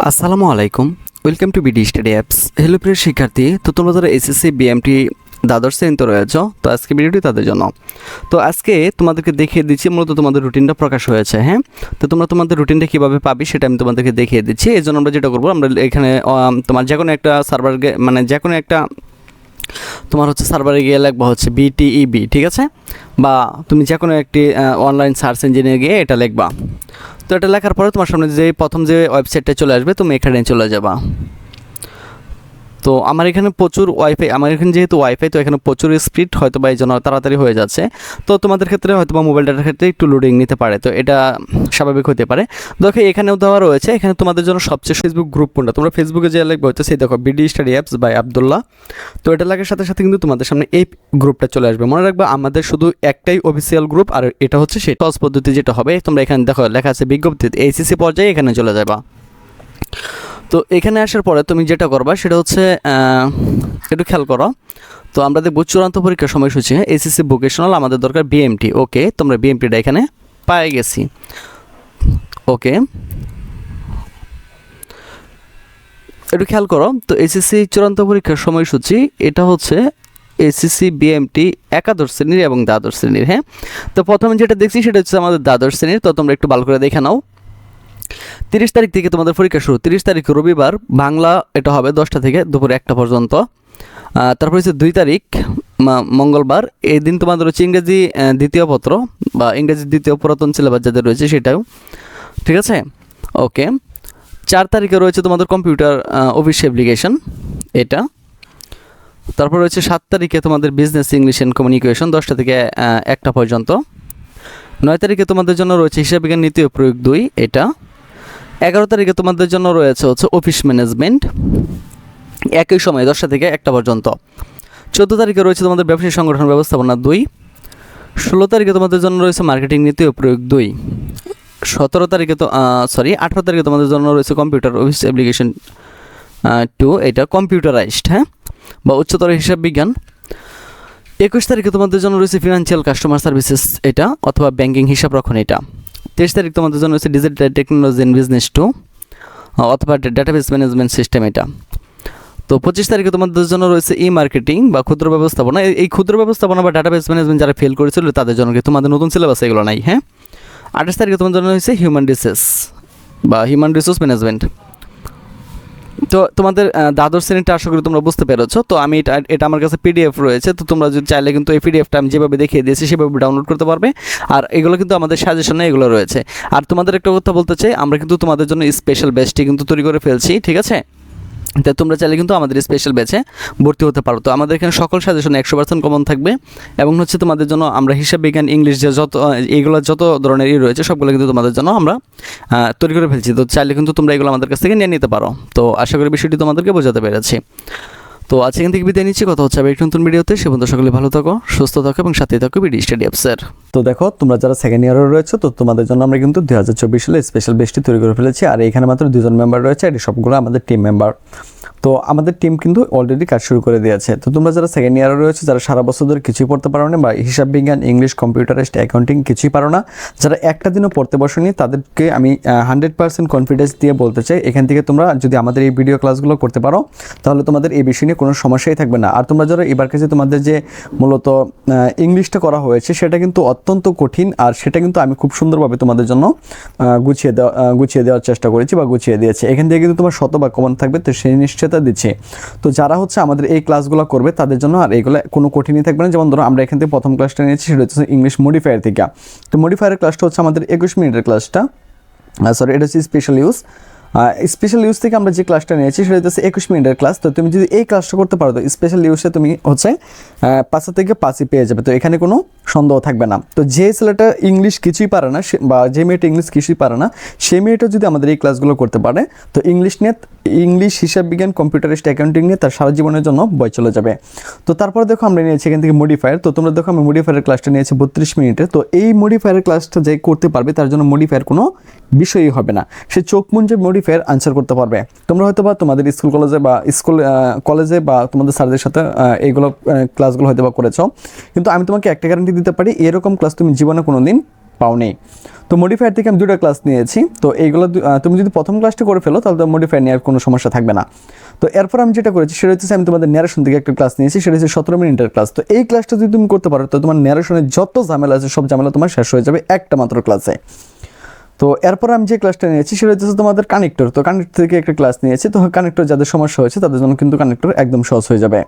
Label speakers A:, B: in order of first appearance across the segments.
A: আসসালামু আলাইকুম, welcome to BD study apps. Hello প্রিয় শিক্ষার্থী, তো তোমরা যারা এসএসসি বিএমটি দ্বাদশ শ্রেণীতে রয়েছ, তো আজকে ভিডিওটি তাদের জন্য। তো আজকে তোমাদেরকে দেখিয়ে দিচ্ছি মূলত তোমাদের রুটিনটা প্রকাশ হয়েছে। হ্যাঁ, তো তোমরা তোমাদের রুটিনটা কীভাবে পাবি সেটা আমি তোমাদেরকে দেখিয়ে দিচ্ছি। এই জন্য আমরা যেটা করবো, আমরা এখানে তোমার যে কোনো একটা সার্ভার মানে যে কোনো একটা তোমার হচ্ছে সার্ভারে গিয়ে লিখবা হচ্ছে বিটিইবি, ঠিক আছে, বা তুমি যে কোনো একটি অনলাইন সার্চ ইঞ্জিনে গিয়ে এটা লিখবা। তো এটা লেখার পরে তোমার সামনে যে প্রথম যে ওয়েবসাইটটা চলে আসবে, তুমি এখানে চলে যাবা। তো আমার এখানে প্রচুর ওয়াইফাই, আমার এখানে যেহেতু ওয়াইফাই, তো এখানে প্রচুর স্পিড, হয়তো বা এই জন্য তাড়াতাড়ি হয়ে যাচ্ছে। তো তোমাদের ক্ষেত্রে হয়তো বা মোবাইল ডাটার ক্ষেত্রে একটু লোডিং নিতে পারে, তো এটা স্বাভাবিক হতে পারে। দেখো এখানেও দেওয়া রয়েছে, এখানে তোমাদের জন্য সবচেয়ে ফেসবুক গ্রুপ কোনটা, তোমরা ফেসবুকে যে লিখবে হচ্ছে সেই দেখো BD study apps by Abdullah. তো এটা লাগার সাথে সাথে কিন্তু তোমাদের সামনে এই গ্রুপটা চলে আসবে। মনে রাখবে আমাদের শুধু একটাই অফিসিয়াল গ্রুপ, আর এটা হচ্ছে সেই সহজ পদ্ধতি যেটা হবে। তোমরা এখানে দেখো লেখা আছে বিজ্ঞপ্তি, এইচএসসি পর্যায়ে এখানে চলে যাবা। তো এখানে আসার পরে তুমি যেটা করবা সেটা হচ্ছে একটু খেয়াল করো। তো আমরা দেখব চূড়ান্ত পরীক্ষার সময়সূচি, এসএসসি ভোকেশনাল, আমাদের দরকার বিএমটি। ওকে, তোমরা বিএমটিটা এখানে পেয়ে গেছি। ওকে, একটু খেয়াল করো। তো এসএসসি চূড়ান্ত পরীক্ষার সময়সূচি এটা হচ্ছে এসএসসি বিএমটি একাদশ শ্রেণীর এবং দ্বাদশ শ্রেণীর। হ্যাঁ, তো প্রথমে যেটা দেখছি সেটা হচ্ছে আমাদের দ্বাদশ শ্রেণীর। তো তোমরা একটু ভালো করে দেখে নাও। 30 তারিখ থেকে তোমাদের পরীক্ষা শুরু। 30 তারিখ রবিবার, বাংলা এটা হবে 10টা থেকে দুপুর 1টা পর্যন্ত। তারপর হচ্ছে 2 তারিখ মঙ্গলবার, এই দিন তোমাদের হচ্ছে ইংরেজি দ্বিতীয় পত্র বা ইংরেজি দ্বিতীয় পুরাতন সিলেবাস যাদের রয়েছে সেটাও, ঠিক আছে। ওকে, 4 তারিখে রয়েছে তোমাদের কম্পিউটার অফিস অ্যাপ্লিকেশন এটা। তারপর রয়েছে 7 তারিখে তোমাদের বিজনেস ইংলিশ অ্যান্ড কমিউনিকেশন 10টা থেকে 1টা পর্যন্ত। 9 তারিখে তোমাদের জন্য রয়েছে হিসাব বিজ্ঞান নীতি ও প্রয়োগ 2 এটা। 11 তারিখে তোমাদের জন্য রয়েছে হচ্ছে অফিস ম্যানেজমেন্ট, একই সময় 10টা থেকে 1টা পর্যন্ত। 14 তারিখে রয়েছে তোমাদের ব্যবসায়িক সংগঠন ব্যবস্থাপনা 2। 16 তারিখে তোমাদের জন্য রয়েছে মার্কেটিং নীতি ও প্রয়োগ 2। 17 তারিখে তো 18 তারিখে তোমাদের জন্য রয়েছে কম্পিউটার অফিস অ্যাপ্লিকেশন 2 এটা কম্পিউটারাইজড, হ্যাঁ, বা উচ্চতর হিসাব বিজ্ঞান। 21 তারিখে তোমাদের জন্য রয়েছে ফিনান্সিয়াল কাস্টমার সার্ভিসেস এটা, অথবা ব্যাংকিং হিসাব রক্ষণ এটা। 23 তারিখ তোমাদের জন্য রয়েছে ডিজিটাল টেকনোলজি ইন বিজনেস 2 অথবা ডাটাবেস ম্যানেজমেন্ট সিস্টেম এটা। তো 25 তারিখে তোমাদের জন্য রয়েছে ই মার্কেটিং বা ক্ষুদ্র ব্যবস্থাপনা। এই ক্ষুদ্র ব্যবস্থাপনা বা ডাটাবেস ম্যানেজমেন্ট যারা ফেল করেছিল তাদের জন্য তোমাদের নতুন সিলেবাস এগুলো নাই। হ্যাঁ, 28 তারিখে তোমাদের জন্য হয়েছে হিউম্যান রিসোর্স ম্যানেজমেন্ট। তো তোমাদের দ্বাদশ শ্রেণীটা আশা করি তোমরা বুঝতে পেরেছো। তো আমি এটা আমার কাছে পিডিএফ রয়েছে, তো তোমরা যদি চাইলে কিন্তু এই পিডিএফটা আমি যেভাবে দেখিয়ে দিয়েছি সেভাবে ডাউনলোড করতে পারবে। আর এগুলো কিন্তু আমাদের সাজেশনে এগুলো রয়েছে। আর তোমাদের একটা কথা বলতে চাই, আমরা কিন্তু তোমাদের জন্য স্পেশাল ব্যাচটি কিন্তু তৈরি করে ফেলছি, ঠিক আছে। তো তোমরা চাইলে কিন্তু আমাদের স্পেশাল ব্যাচে ভর্তি হতে পারো। তো আমাদের এখানে সকল সাজেশন 100% কমন থাকবে, এবং হচ্ছে তোমাদের জন্য আমরা হিসাব বিজ্ঞান, ইংলিশ যে এইগুলো যত ধরনেরই রয়েছে সবগুলো কিন্তু তোমাদের জন্য আমরা তৈরি করে ফেলছি। তো চাইলে কিন্তু তোমরা এগুলো আমাদের কাছ থেকে নিয়ে নিতে পারো। তো আশা করি বিষয়টি তোমাদেরকে বোঝাতে পেরেছি। তো আজ এখান থেকে বিদায় নিচ্ছি, কথা হচ্ছে আবার একটি নতুন ভিডিওতে। সে পর্যন্ত সকলে ভালো থাকো, সুস্থ থাকো এবং সাথে থাকো বিডি স্টাডি অ্যাপসের।
B: তো দেখো তোমরা যারা সেকেন্ড ইয়ারে রয়েছে, তো তোমাদের জন্য আমরা কিন্তু 2024 সালে স্পেশাল বেচটি তৈরি করে ফেলেছি। আর এখানে মাত্র 2জন মেম্বার রয়েছে, এটি সবগুলো আমাদের টিম মেম্বার। তো আমাদের টিম কিন্তু অলরেডি কাজ শুরু করে দিয়েছে। তো তোমরা যারা সেকেন্ড ইয়ারে রয়েছে, যারা সারা বছর ধরে কিছুই পড়তে পারো না, বা হিসাব বিজ্ঞান, ইংলিশ, কম্পিউটারাইজড, অ্যাকাউন্টিং কিছুই পারো না, যারা একটা দিনও পড়তে বসোনি, তাদেরকে আমি 100% কনফিডেন্স দিয়ে বলতে চাই, এখান থেকে তোমরা যদি আমাদের এই ভিডিও ক্লাসগুলো করতে পারো তাহলে তোমাদের এই বিষয় নিয়ে কোনো সমস্যাই থাকবে না। আর তোমরা যারা এবার কাছে তোমাদের যে মূলত ইংলিশটা করা হয়েছে সেটা কিন্তু অত্যন্ত কঠিন, আর সেটা কিন্তু আমি খুব সুন্দরভাবে তোমাদের জন্য গুছিয়ে দেওয়ার চেষ্টা করেছি বা গুছিয়ে দিয়েছি। এখান থেকে কিন্তু তোমার শতভাগ কমন থাকবে, তো সেই নিশ্চয়তা দিচ্ছে। তো যারা হচ্ছে আমাদের এই ক্লাসগুলো করবে তাদের জন্য আর এইগুলো কোনো কঠিনই থাকবে না। যেমন ধরো আমরা এখান থেকে প্রথম ক্লাসটা নিয়েছি, সেটা হচ্ছে ইংলিশ মডিফায়ার থেকে। তো মডিফায়ারের ক্লাসটা হচ্ছে আমাদের 21 মিনিটের ক্লাসটা, এটা হচ্ছে স্পেশাল ইউজ থেকে আমরা যে ক্লাসটা নিয়েছি সেটা হচ্ছে 21 মিনিটের ক্লাস। তো তুমি যদি এই ক্লাসটা করতে পারো, তো স্পেশাল ইউজে তুমি হচ্ছে 5 থেকে 5ই পেয়ে যাবে। তো এখানে কোনো সন্দেহ থাকবে না। তো যে ছেলেটা ইংলিশ কিছুই পারে না, বা যে মেয়েটা ইংলিশ কিছুই পারে না, সেই মেয়েটা যদি আমাদের এই ক্লাসগুলো করতে পারে, তো ইংলিশ, হিসাব বিজ্ঞান, কম্পিউটারাইজড, অ্যাকাউন্টিং নিয়ে তার সারা জীবনের জন্য বই চলে যাবে। তো তারপরে দেখো আমরা নিয়েছি এখান থেকে মডিফায়ার। তো তোমরা দেখো আমি মডিফায়ারের ক্লাসটা নিয়েছি 32 মিনিটে। তো এই মডিফায়ারের ক্লাসটা যে করতে পারবে তার জন্য মডিফায়ার কোনো বিষয়ই হবে না, সে চোখ মুঞ্জে মডিফায়ার আনসার করতে পারবে। তোমরা হয়তো বা তোমাদের কলেজে বা তোমাদের স্যারদের সাথে এইগুলো ক্লাসগুলো হয়তো বা করেছো, কিন্তু আমি তোমাকে একটা গ্যারান্টি দিতে পারি, এরকম ক্লাস তুমি জীবনে কোনো দিন পাওনি। তো মডিফায়ার থেকে আমি 2টা ক্লাস নিয়েছি। তো এইগুলো তুমি যদি প্রথম ক্লাসটা করে ফেলো তাহলে তো মডিফায়ার নেওয়ার কোনো সমস্যা থাকবে না। তো এরপর আমি যেটা করেছি সেটা হচ্ছে আমি তোমাদের ন্যারেশন থেকে একটা ক্লাস নিয়েছি, সেটা হচ্ছে 17 মিনিটের ক্লাস। তো এই ক্লাসটা যদি তুমি করতে পারো তো তোমার ন্যারেশনের যত ঝামেলা আছে সব ঝামেলা তোমার শেষ হয়ে যাবে একটা মাত্র ক্লাসে। তো এরপর আমি যে ক্লাসটা নিয়েছি সেটা হচ্ছে তোমাদের কানেক্টর। তো কানেক্টর থেকে একটা ক্লাস নিয়েছি। তো কানেক্টর যাদের সমস্যা হয়েছে তাদের জন্য কিন্তু কানেক্টর একদম সহজ হয়ে যাবে।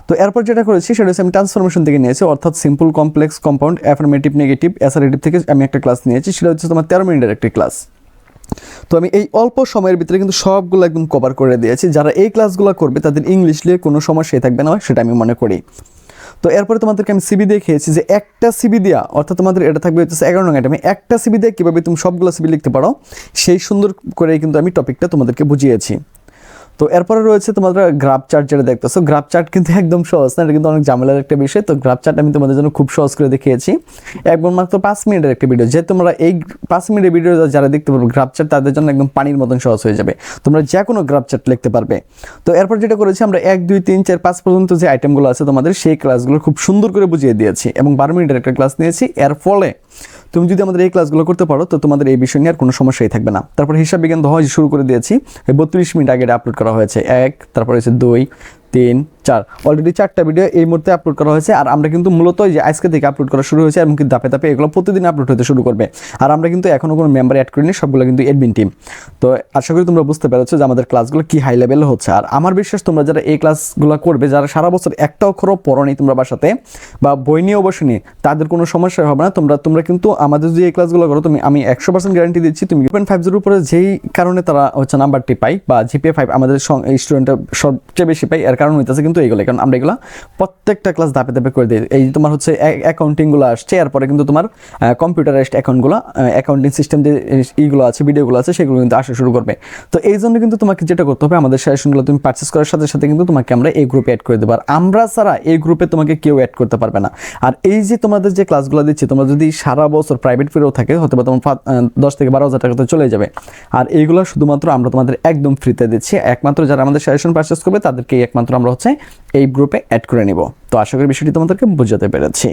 B: তো এরপর যেটা করেছি সেটা হচ্ছে আমি ট্রান্সফরমেশন থেকে নিয়েছি, অর্থাৎ simple, complex, compound, affirmative, negative, assertive থেকে আমি একটা ক্লাস নিয়েছি, সেটা হচ্ছে তোমার 13 মিনিটের একটি ক্লাস। তো আমি এই অল্প সময়ের ভিতরে কিন্তু সবগুলো একদম কভার করে দিয়েছি। যারা এই ক্লাসগুলো করবে তাদের ইংলিশ নিয়ে কোনো সমস্যাই থাকবে না, সেটা আমি মনে করি। তো এরপরে তোমাদেরকে আমি সিবি দিয়ে খেয়েছি যে একটা সিবি দেওয়া, অর্থাৎ তোমাদের এটা থাকবে হচ্ছে 11 নং আইটেমে একটা সিবি দিয়ে কীভাবে তুমি সবগুলো সিবি লিখতে পারো সেই সুন্দর করে কিন্তু আমি টপিকটা তোমাদেরকে বুঝিয়েছি। তো এরপরে রয়েছে তোমাদের গ্রাফ চার্ট, যেটা দেখতেছো গ্রাফ চার্ট কিন্তু একদম সহজ না, এটা কিন্তু অনেক ঝামেলার একটা বিষয়। তো গ্রাফ চার্ট আমি তোমাদের জন্য খুব সহজ করে দেখিয়েছি, একবার মাত্র 5 মিনিটের একটা ভিডিও। যে তোমরা এই 5 মিনিটের ভিডিও যারা দেখতে পারবে গ্রাফ চার্ট তাদের জন্য একদম পানির মতন সহজ হয়ে যাবে, তোমরা যে কোনো গ্রাফ চার্ট লিখতে পারবে। তো এরপর যেটা করেছি আমরা 1, 2, 3, 4, 5 পর্যন্ত যে আইটেমগুলো আছে তোমাদের সেই ক্লাসগুলো খুব সুন্দর করে বুঝিয়ে দিয়েছি এবং 12 মিনিটের একটা ক্লাস নিয়েছি। এর ফলে তুমি যদি আমাদের এই ক্লাসগুলো করতে পারো তো তোমাদের এই বিষয় নিয়ে আর কোনো সমস্যাই থাকবে না। তারপর হিসাব বিজ্ঞান দহ শুরু করে দিয়েছি, 32 মিনিট আগে আপলোড করা হয়েছে। 1, তারপর হচ্ছে 2, 3, 4, অলরেডি 4টা ভিডিও এই মুহূর্তে আপলোড করা হয়েছে। আর আমরা কিন্তু মূলত যে আজকে থেকে আপলোড করা শুরু হয়েছে এবং কিন্তু ধাপে ধাপে এগুলো প্রতিদিন আপলোড হতে শুরু করবে। আর আমরা কিন্তু এখনও কোনো মেম্বার অ্যাড করিনি, সবগুলো কিন্তু অ্যাডমিন টিম। তো আশা করি তোমরা বুঝতে পেরেছো যে আমাদের ক্লাসগুলো কি হাই লেভেলে হচ্ছে। আর আমার বিশ্বাস তোমরা যারা এই ক্লাসগুলো করবে, যারা সারা বছর একটা অক্ষরও পড়োনি তোমরা বাসাতে বা বই নিয়েও বসেনি, তাদের কোনো সমস্যা হবে না। তোমরা কিন্তু আমাদের যদি এই ক্লাসগুলো করো আমি 100% গ্যারান্টি দিচ্ছি তুমি 2.50 উপরে যেই কারণে তারা হচ্ছে নাম্বারটি পাই বা জিপিএ 5 আমাদের স্টুডেন্টরা সবচেয়ে বেশি পাই, এর কারণ হইতেছে কিন্তু এইগুলো। কারণ আমরা এগুলো প্রত্যেকটা ক্লাস ধাপে ধাপে করে দিই। এই তোমার হচ্ছে অ্যাকাউন্টিংগুলো আসছে, এরপরে কিন্তু তোমার কম্পিউটারাইজড অ্যাকাউন্টগুলো, অ্যাকাউন্টিং সিস্টেম যে এইগুলো আছে, ভিডিওগুলো আছে, সেগুলো কিন্তু আসা শুরু করবে। তো এই জন্য কিন্তু তোমাকে যেটা করতে হবে, আমাদের সাজেশনগুলো তুমি পারচেস করার সাথে সাথে কিন্তু তোমাকে আমরা এই গ্রুপে অ্যাড করে দেবো। আর আমরা ছাড়া এই গ্রুপে তোমাকে কেউ অ্যাড করতে পারবে না। আর এই যে তোমাদের যে ক্লাসগুলো দিচ্ছি, তোমরা যদি সারা বছর প্রাইভেট ফিরেও থাকে হয়তো বা তোমার 10 থেকে 12,000 টাকা তো চলে যাবে। আর এইগুলো শুধুমাত্র আমরা তোমাদের একদম ফ্রিতে দিচ্ছি, একমাত্র যারা আমাদের সাজেশন পারচেস করবে তাদেরকে একমাত্র আমরা হচ্ছে এই গ্রুপে অ্যাড করে নিব। তো আশা করি বিষয়টি তোমাদেরকে বোঝাতে পেরেছি।